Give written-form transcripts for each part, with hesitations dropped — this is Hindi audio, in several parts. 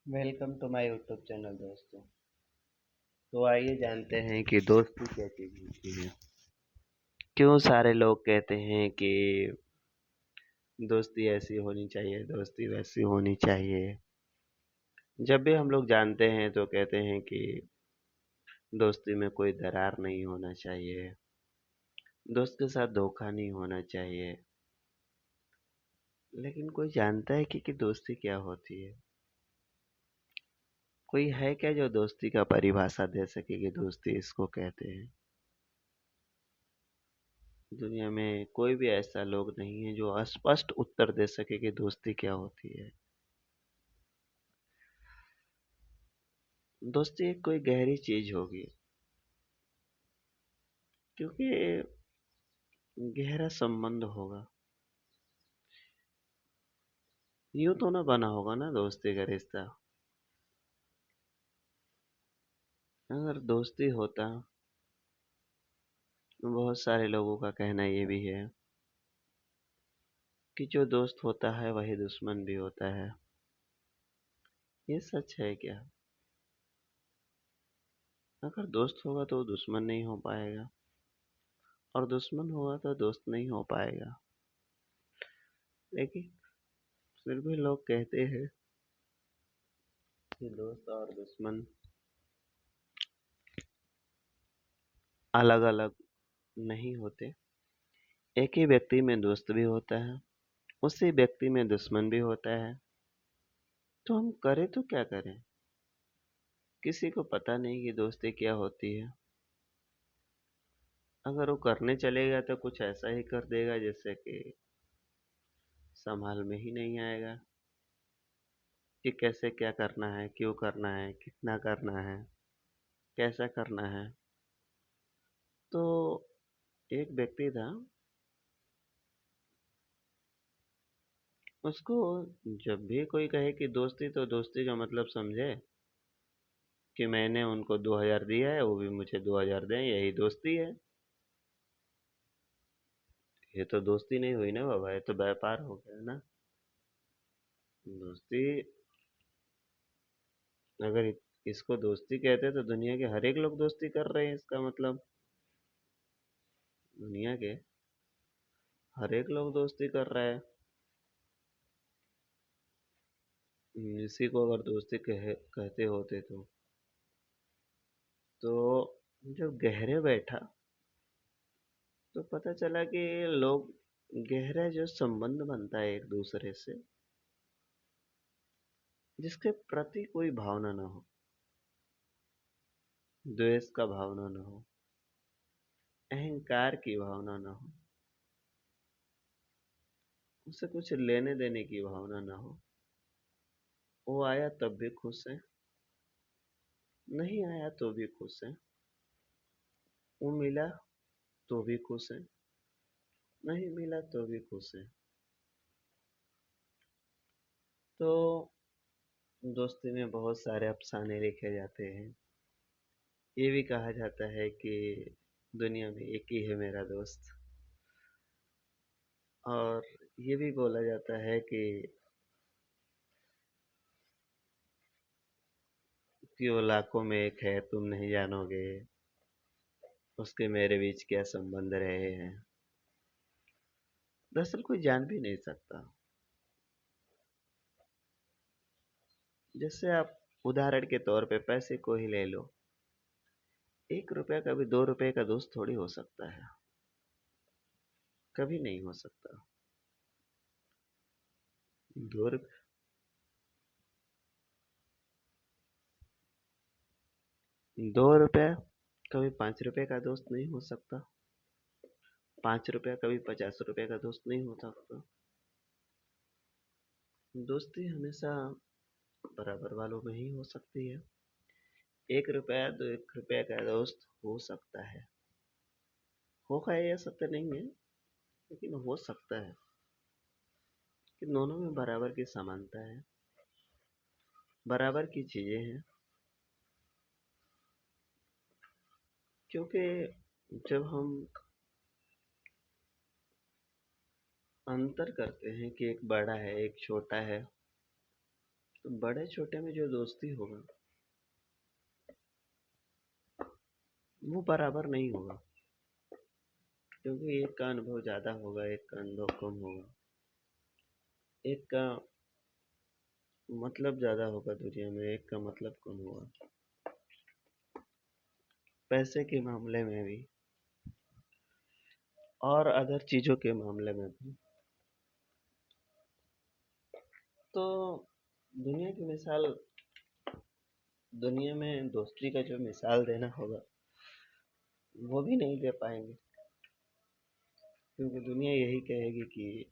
Welcome to my YouTube channel दोस्तों। तो आइए जानते हैं कि दोस्ती क्या चीज़ होती है। क्यों सारे लोग कहते हैं कि दोस्ती ऐसी होनी चाहिए, दोस्ती वैसी होनी चाहिए। जब भी हम लोग जानते हैं तो कहते हैं कि दोस्ती में कोई दरार नहीं होना चाहिए, दोस्त के साथ धोखा नहीं होना चाहिए। लेकिन कोई जानता है कि दोस्ती क्या होती है? कोई है क्या जो दोस्ती का परिभाषा दे सके कि दोस्ती इसको कहते हैं? दुनिया में कोई भी ऐसा लोग नहीं है जो स्पष्ट उत्तर दे सके कि दोस्ती क्या होती है। दोस्ती एक कोई गहरी चीज होगी, क्योंकि गहरा संबंध होगा। यूं तो ना बना होगा ना दोस्ती का रिश्ता। अगर दोस्ती होता, बहुत सारे लोगों का कहना ये भी है कि जो दोस्त होता है वही दुश्मन भी होता है। ये सच है क्या? अगर दोस्त होगा तो दुश्मन नहीं हो पाएगा, और दुश्मन होगा तो दोस्त नहीं हो पाएगा। लेकिन फिर भी लोग कहते हैं कि दोस्त और दुश्मन अलग अलग नहीं होते। एक ही व्यक्ति में दोस्त भी होता है, उसी व्यक्ति में दुश्मन भी होता है। तो हम करें तो क्या करें? किसी को पता नहीं कि दोस्ती क्या होती है। अगर वो करने चलेगा तो कुछ ऐसा ही कर देगा जैसे कि संभाल में ही नहीं आएगा कि कैसे क्या करना है, क्यों करना है, कितना करना है, कैसा करना है। तो एक व्यक्ति था, उसको जब भी कोई कहे कि दोस्ती, तो दोस्ती का मतलब समझे कि मैंने उनको 2000 दिया है, वो भी मुझे 2000 दें, यही दोस्ती है। ये तो दोस्ती नहीं हुई ना बाबा, ये तो व्यापार हो गया ना। दोस्ती, अगर इसको दोस्ती कहते तो दुनिया के हर एक लोग दोस्ती कर रहे हैं, इसका मतलब दुनिया के हर एक लोग दोस्ती कर रहा है। इसी को अगर दोस्ती कहते होते तो जब गहरे बैठा तो पता चला कि लोग, गहरा जो संबंध बनता है एक दूसरे से, जिसके प्रति कोई भावना ना हो, द्वेष का भावना ना हो, अहंकार की भावना ना हो, उससे कुछ लेने देने की भावना ना हो। वो आया तब भी खुश है, नहीं आया तो भी खुश है। वो मिला तो भी खुश है, नहीं मिला तो भी खुश है। तो दोस्ती में बहुत सारे अफसाने लिखे जाते हैं। ये भी कहा जाता है कि दुनिया में एक ही है मेरा दोस्त, और ये भी बोला जाता है कि वो लाखों में एक है, तुम नहीं जानोगे उसके मेरे बीच क्या संबंध रहे हैं। दरअसल कोई जान भी नहीं सकता। जैसे आप उदाहरण के तौर पे पैसे को ही ले लो। 1 रुपया कभी 2 रुपए का दोस्त थोड़ी हो सकता है, कभी नहीं हो सकता। 2 रुपये, 2 रुपया कभी 5 रुपए का दोस्त नहीं हो सकता। 5 रुपया कभी 50 रुपए का दोस्त नहीं हो सकता। दोस्ती हमेशा बराबर वालों में ही हो सकती है। 1 रुपया तो 1 रुपया का दोस्त हो सकता है, होगा, यह सत्य नहीं है, लेकिन हो सकता है कि दोनों में बराबर की समानता है, बराबर की चीजें हैं। क्योंकि जब हम अंतर करते हैं कि एक बड़ा है एक छोटा है, तो बड़े छोटे में जो दोस्ती होगा वो बराबर नहीं होगा, क्योंकि एक का अनुभव ज़्यादा होगा, एक का अनुभव कम होगा, एक का मतलब ज़्यादा होगा दुनिया में, एक का मतलब कम होगा, पैसे के मामले में भी और अदर चीज़ों के मामले में भी। तो दुनिया की मिसाल, दुनिया में दोस्ती का जो मिसाल देना होगा वो भी नहीं दे पाएंगे, क्योंकि दुनिया यही कहेगी कि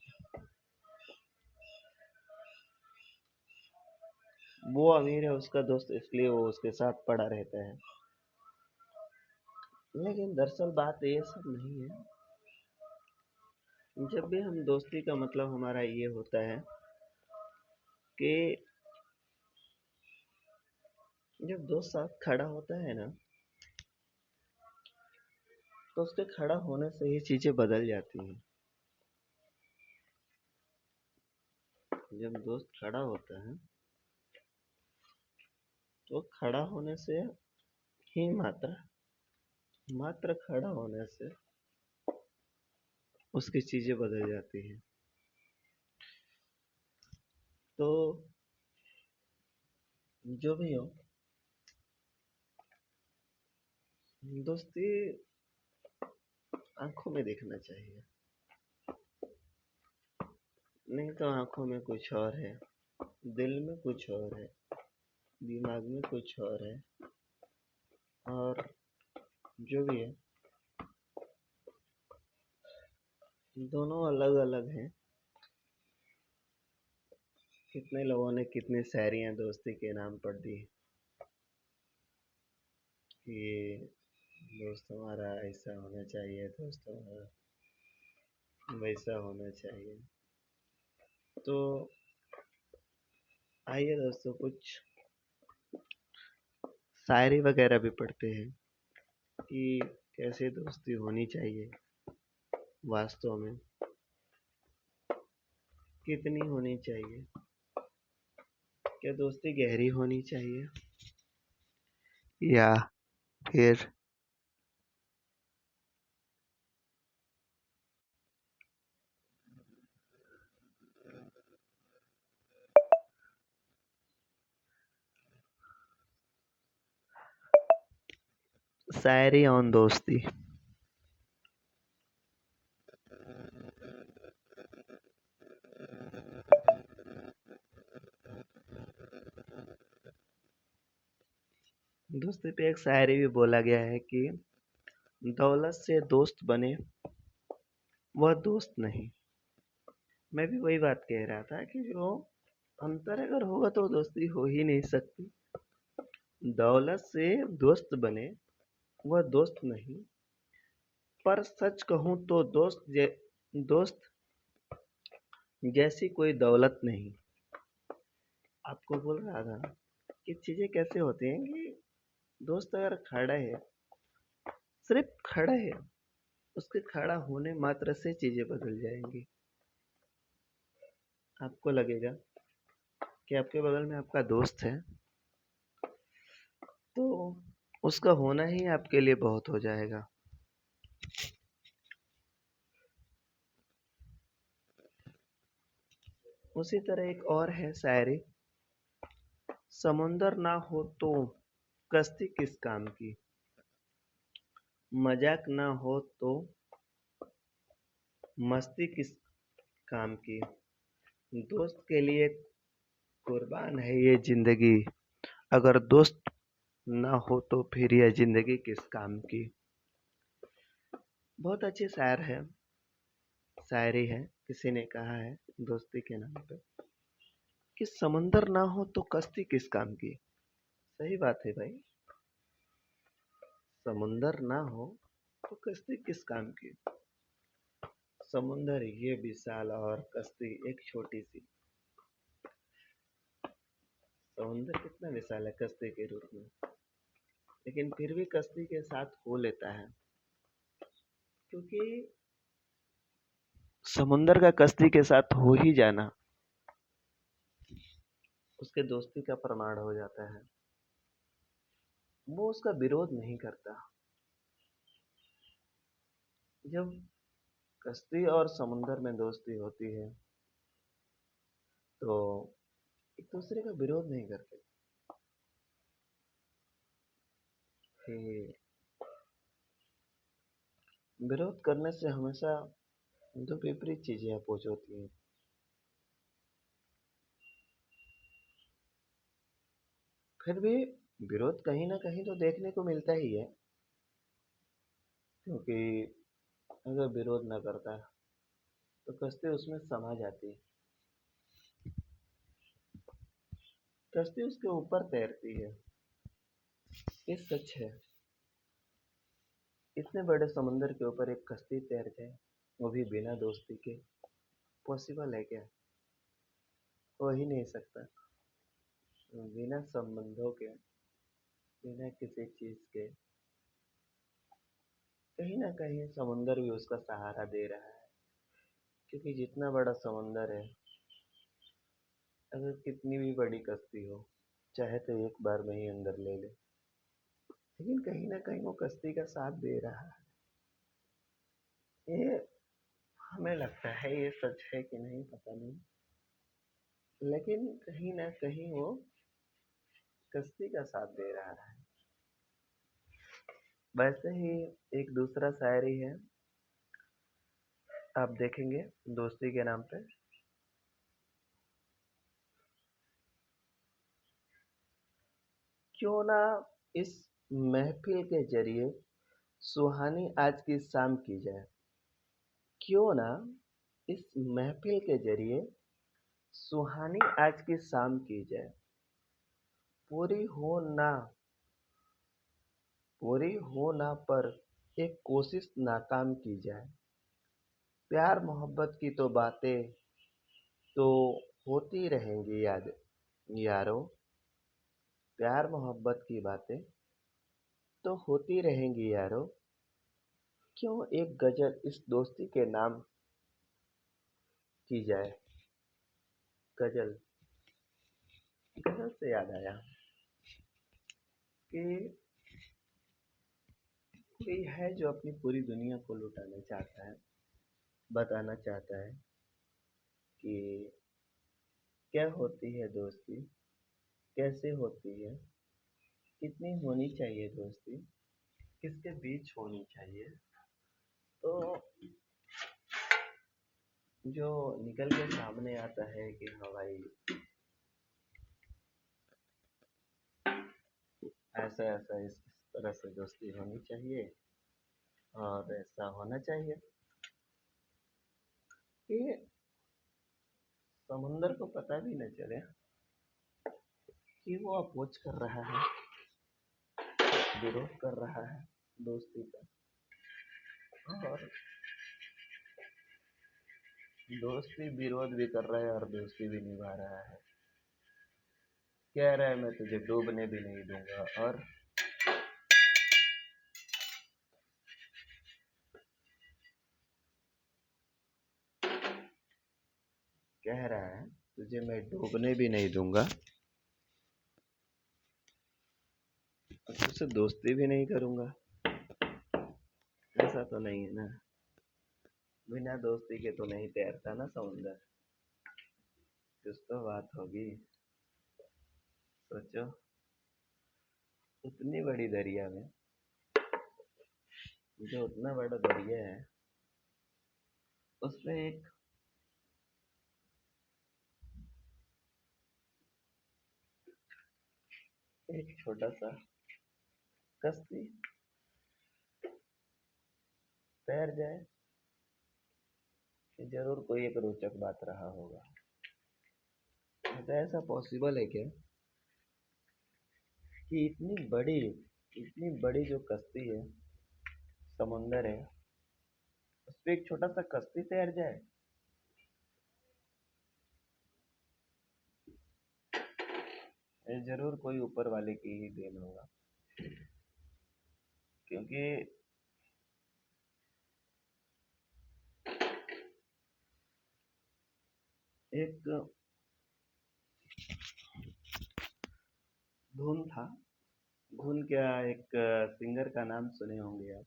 वो अमीर है उसका दोस्त, इसलिए वो उसके साथ पड़ा रहता है। लेकिन दरअसल बात ये सब नहीं है। जब भी हम दोस्ती का मतलब हमारा ये होता है कि जब दोस्त साथ खड़ा होता है ना, तो उसके खड़ा होने से ही चीजें बदल जाती हैं। जब दोस्त खड़ा होता है तो खड़ा होने से ही मात्र खड़ा होने से उसकी चीजें बदल जाती हैं। तो जो भी हो, दोस्ती आंखों में देखना चाहिए, नहीं तो आंखों में कुछ और है, दिल में कुछ और है, दिमाग में कुछ और है, और जो भी है दोनों अलग अलग हैं। कितने लोगों ने कितनी शायरियाँ दोस्ती के नाम पर दी कि दोस्त हमारा ऐसा होना चाहिए, दोस्त हमारा वैसा होना चाहिए। तो आइए दोस्तों, कुछ शायरी वगैरह भी पढ़ते हैं कि कैसे दोस्ती होनी चाहिए, वास्तव में कितनी होनी चाहिए, क्या दोस्ती गहरी होनी चाहिए या फिर शायरी ऑन दोस्ती। दोस्ती पे एक शायरी भी बोला गया है कि दौलत से दोस्त बने वह दोस्त नहीं। मैं भी वही बात कह रहा था कि जो अंतर अगर होगा तो दोस्ती हो ही नहीं सकती। दौलत से दोस्त बने वह दोस्त नहीं, पर सच कहूं तो दोस्त जैसी कोई दौलत नहीं। आपको बोल रहा था कि चीजें कैसे होती हैं कि दोस्त अगर खड़ा है, सिर्फ खड़ा है, उसके खड़ा होने मात्र से चीजें बदल जाएंगी। आपको लगेगा कि आपके बगल में आपका दोस्त है, तो उसका होना ही आपके लिए बहुत हो जाएगा। उसी तरह एक और है शायरी, समुंदर ना हो तो कश्ती किस काम की, मजाक ना हो तो मस्ती किस काम की, दोस्त के लिए कुर्बान है ये जिंदगी, अगर दोस्त ना हो तो फिर यह जिंदगी किस काम की। बहुत अच्छी शायरी है। किसी ने कहा है दोस्ती के नाम पे कि समुंदर ना हो तो कश्ती किस काम की। सही बात है भाई, समुंदर ना हो तो कश्ती किस काम की। समुंदर ये विशाल और कश्ती एक छोटी सी। समुंदर कितना विशाल है कश्ती के रूप में, लेकिन फिर भी कश्ती के साथ हो लेता है, क्योंकि समुंदर का कश्ती के साथ हो ही जाना उसके दोस्ती का प्रमाण हो जाता है। वो उसका विरोध नहीं करता। जब कश्ती और समुंदर में दोस्ती होती है तो एक दूसरे का विरोध नहीं करते कि विरोध करने से हमेशा दो विपरीत चीजें अपोज होती हैं। फिर भी विरोध कहीं ना कहीं तो देखने को मिलता ही है, क्योंकि अगर विरोध ना करता तो कश्ती उसमें समा जाती। कश्ती उसके ऊपर तैरती है, ये सच है। इतने बड़े समुंदर के ऊपर एक कश्ती तैर जाए, वो भी बिना दोस्ती के, पॉसिबल है क्या? हो ही नहीं सकता। बिना संबंधों के, बिना किसी चीज के, कहीं ना कहीं समुंदर भी उसका सहारा दे रहा है। क्योंकि जितना बड़ा समुंदर है, अगर कितनी भी बड़ी कश्ती हो, चाहे तो एक बार में ही अंदर ले ले, लेकिन कहीं ना कहीं वो कश्ती का साथ दे रहा है। ये हमें लगता है ये सच है कि नहीं पता नहीं, लेकिन कहीं ना कहीं वो कश्ती का साथ दे रहा है। वैसे ही एक दूसरा शायरी है, आप देखेंगे, दोस्ती के नाम पे। क्यों ना इस महफिल के जरिए सुहानी आज की शाम की जाए। क्यों ना इस महफिल के जरिए सुहानी आज की शाम की जाए। पूरी हो ना, पूरी हो ना पर एक कोशिश नाकाम की जाए। प्यार मोहब्बत की तो बातें तो होती रहेंगी याद यारो। प्यार मोहब्बत की बातें तो होती रहेंगी यारो। क्यों एक गजल इस दोस्ती के नाम की जाए। गजल, गजल से याद आया कि कोई है जो अपनी पूरी दुनिया को लुटाना चाहता है, बताना चाहता है कि क्या होती है दोस्ती, कैसे होती है, कितनी होनी चाहिए दोस्ती, किसके बीच होनी चाहिए। तो जो निकल के सामने आता है कि हाँ भाई, ऐसा ऐसा इस तरह से दोस्ती होनी चाहिए और ऐसा होना चाहिए, कि समुंदर को पता भी न चले कि वो अपोज कर रहा है, विरोध कर रहा है दोस्ती का, और दोस्ती विरोध भी कर रहा है और दोस्ती भी निभा रहा है। कह रहा है मैं तुझे डूबने भी नहीं दूंगा, और कह रहा है तुझे मैं डूबने भी नहीं दूंगा, और तुझसे दोस्ती भी नहीं करूंगा। ऐसा तो नहीं है ना, बिना दोस्ती के तो नहीं तैरता ना समुंदर। कुछ तो बात होगी। सोचो, उतनी बड़ी दरिया में, जो उतना बड़ा दरिया है, उसमें एक छोटा सा कश्ती तैर जाए, जरूर कोई एक रोचक बात रहा होगा। तो ऐसा पॉसिबल है क्या कि इतनी बड़ी जो कश्ती है, समुंदर है, उस पे एक छोटा सा कश्ती तैर जाए। ये जरूर कोई ऊपर वाले की ही देन होगा, क्योंकि एक धुन था। धुन क्या, एक सिंगर का नाम सुने होंगे आप,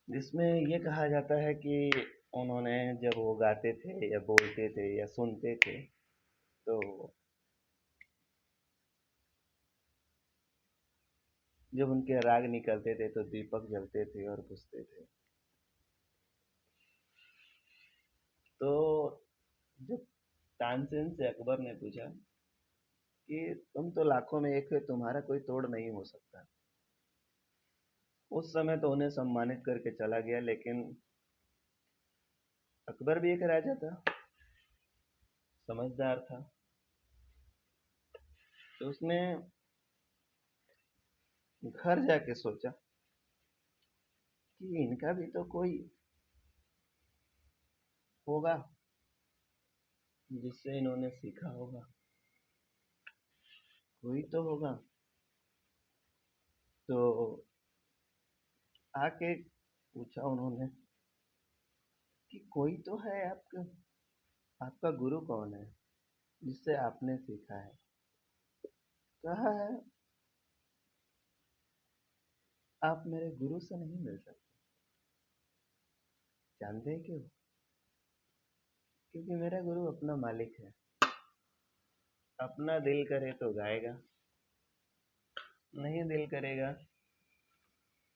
जिसमें ये कहा जाता है कि उन्होंने जब वो गाते थे या बोलते थे या सुनते थे तो जब उनके राग निकलते थे तो दीपक जलते थे और बुझते थे। तो जब तानसेन से अकबर ने पूछा कि तुम तो लाखों में एक है, तुम्हारा कोई तोड़ नहीं हो सकता, उस समय तो उन्हें सम्मानित करके चला गया। लेकिन अकबर भी एक राजा था, समझदार था, तो उसने घर जाके सोचा कि इनका भी तो कोई होगा जिससे इन्होंने सीखा होगा, कोई तो होगा। तो आके पूछा उन्होंने कि कोई तो है आपका, आपका गुरु कौन है जिससे आपने सीखा है? कहा है आप मेरे गुरु से नहीं मिल सकते। जानते हैं क्यों? क्योंकि मेरा गुरु अपना मालिक है, अपना दिल करे तो गाएगा, नहीं दिल करेगा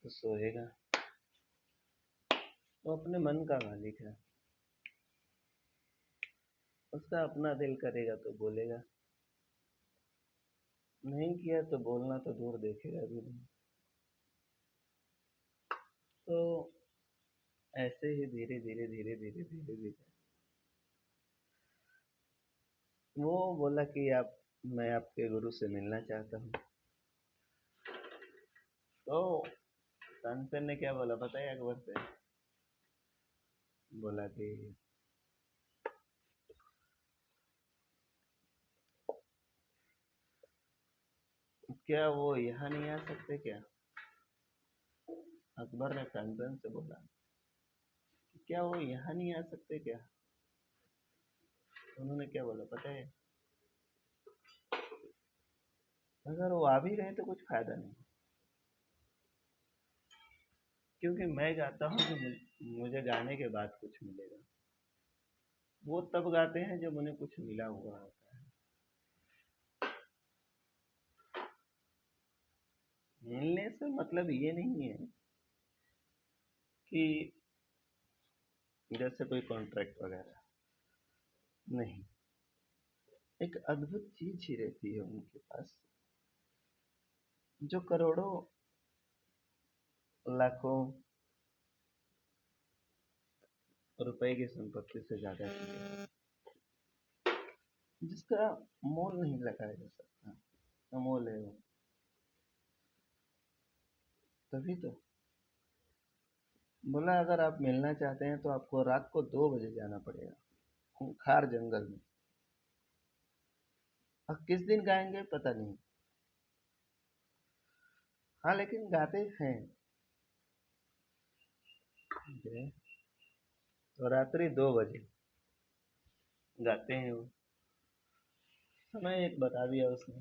तो सोएगा। वो अपने मन का मालिक है, उसका अपना दिल करेगा तो बोलेगा, नहीं किया तो बोलना तो दूर देखेगा भी नहीं। तो ऐसे ही धीरे धीरे धीरे धीरे धीरे धीरे वो बोला कि आप, मैं आपके गुरु से मिलना चाहता हूँ। तो तानसेन ने क्या बोला बताया अकबर से? बोला कि क्या वो यहाँ नहीं आ सकते क्या? अकबर ने तानसेन से बोला क्या वो यहाँ नहीं आ सकते क्या? उन्होंने क्या बोला पता है? अगर वो आ भी गए तो कुछ फायदा नहीं, क्योंकि मैं गाता हूँ तो मुझे गाने के बाद कुछ मिलेगा। वो तब गाते हैं जब उन्हें कुछ मिला हुआ होता है। मिलने से मतलब ये नहीं है कि जैसे कोई कॉन्ट्रैक्ट वगैरह, नहीं, एक अद्भुत चीज ही रहती है उनके पास जो करोड़ों लाखों रुपए की संपत्ति से ज्यादा की है, जिसका मोल नहीं लगाया जा सकता, अमोल है वो। तभी तो बोला अगर आप मिलना चाहते हैं तो आपको रात को 2 बजे जाना पड़ेगा खूंखार जंगल में। अब किस दिन गाएंगे पता नहीं, हाँ लेकिन गाते हैं। तो रात्रि 2 बजे गाते हैं वो। समय एक बता दिया उसने,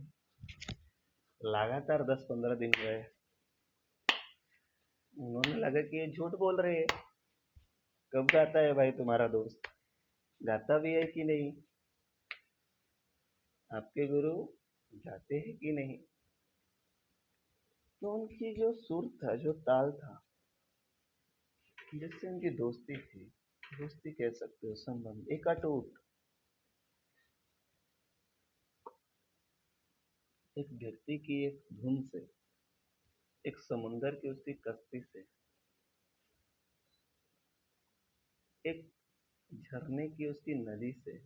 लगातार 10-15 दिन गए। उन्होंने लगा कि ये झूठ बोल रहे हैं, कब गाता है भाई तुम्हारा दोस्त, गाता भी है कि नहीं, आपके गुरु गाते हैं कि नहीं। तो उनकी जो सुर था, जो ताल था, जिससे उनकी दोस्ती थी, दोस्ती कह सकते हो, संबंध एक अटूट, एक व्यक्ति की एक धुन से, एक समुंदर की उसकी कश्ती से, एक झरने की उसकी नदी से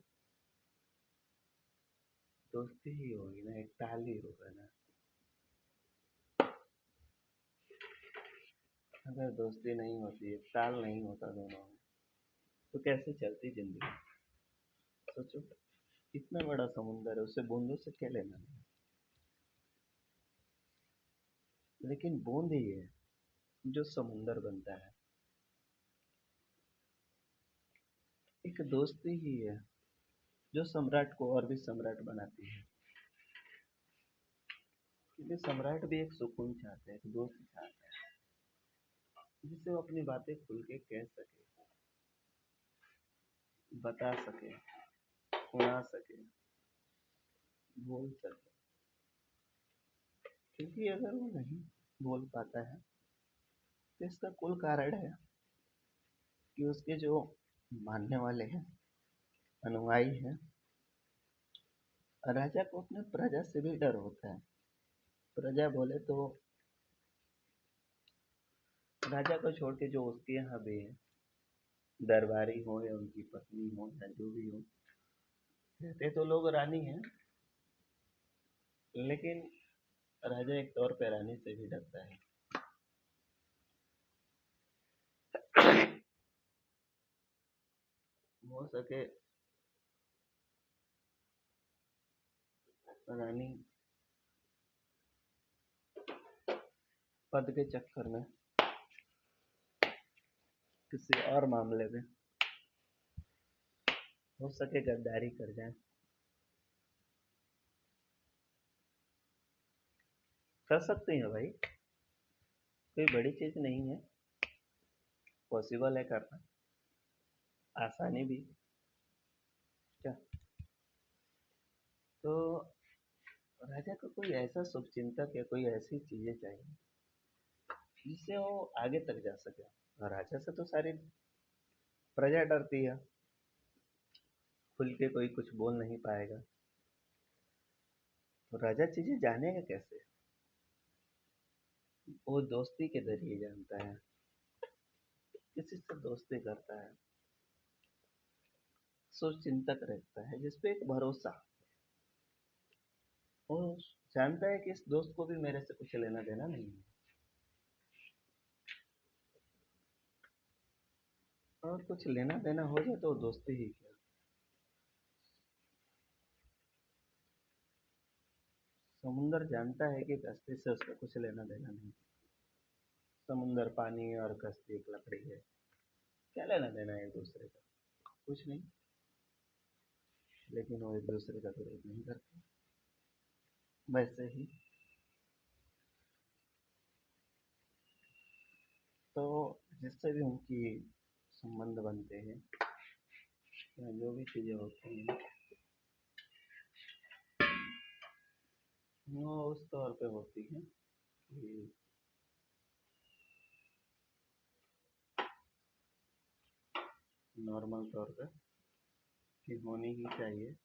दोस्ती ही होगी ना, एक ताल ही होगा ना। अगर दोस्ती नहीं होती, एक ताल नहीं होता दोनों में, तो कैसे चलती जिंदगी? सोचो, इतना बड़ा समुंदर है, उससे बूंदों से क्या लेना है? लेकिन बूंद ही है जो समुंदर बनता है। एक दोस्ती ही है जो सम्राट को और भी सम्राट बनाती है। क्योंकि सम्राट भी एक सुकून चाहता है, एक दोस्त चाहता है जिससे वो अपनी बातें खुल के कह सके, बता सके, सुना सके, बोल सके। क्योंकि अगर वो नहीं बोल पाता है तो इसका कुल कारण है कि उसके जो मानने वाले हैं, अनुयायी हैं, राजा को अपने प्रजा से भी डर होता है। प्रजा बोले तो राजा को छोड़ के जो उसके यहाँ भी है, दरबारी हो या उनकी पत्नी हो या जो भी हो, कहते तो लोग रानी है, लेकिन राजा एक तौर पे रानी से भी डरता है। हो सके रानी पद के चक्कर में किसी और मामले में हो सके गद्दारी कर जाए। कर सकती है भाई, कोई बड़ी चीज नहीं है, पॉसिबल है करना, आसानी भी। क्या तो राजा को कोई ऐसा शुभचिंतक या कोई ऐसी चीजें चाहिए जिससे वो आगे तक जा सके। और राजा से तो सारी प्रजा डरती है, खुल के कोई कुछ बोल नहीं पाएगा। तो राजा चीजें जानेगा कैसे? वो दोस्ती के जरिए जानता है, किसी से दोस्ती करता है, शुभचिंतक रहता है जिसपे एक भरोसा। वो जानता है कि इस दोस्त को भी मेरे से कुछ लेना देना नहीं है, और कुछ लेना देना हो जाए तो दोस्ती ही क्या। समुंदर जानता है कि कश्ती से उसका कुछ लेना देना नहीं। समुंदर पानी और कश्ती एक लकड़ी है, क्या लेना देना है एक दूसरे का? कुछ नहीं। लेकिन वो एक दूसरे का विरोध नहीं करते। वैसे ही तो जिससे भी उनकी संबंध बनते हैं या जो भी चीजें होती हैं, वो उस तौर पे होती हैं कि नॉर्मल तौर पे कि होनी ही चाहिए,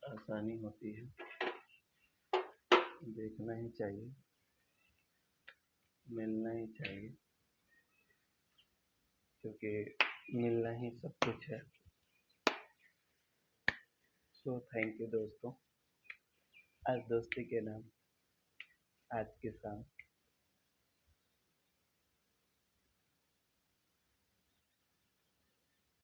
आसानी होती है, देखना ही चाहिए, मिलना ही चाहिए, क्योंकि मिलना ही सब कुछ है। सो थैंक यू दोस्तों, आज दोस्ती के नाम, आज के शाम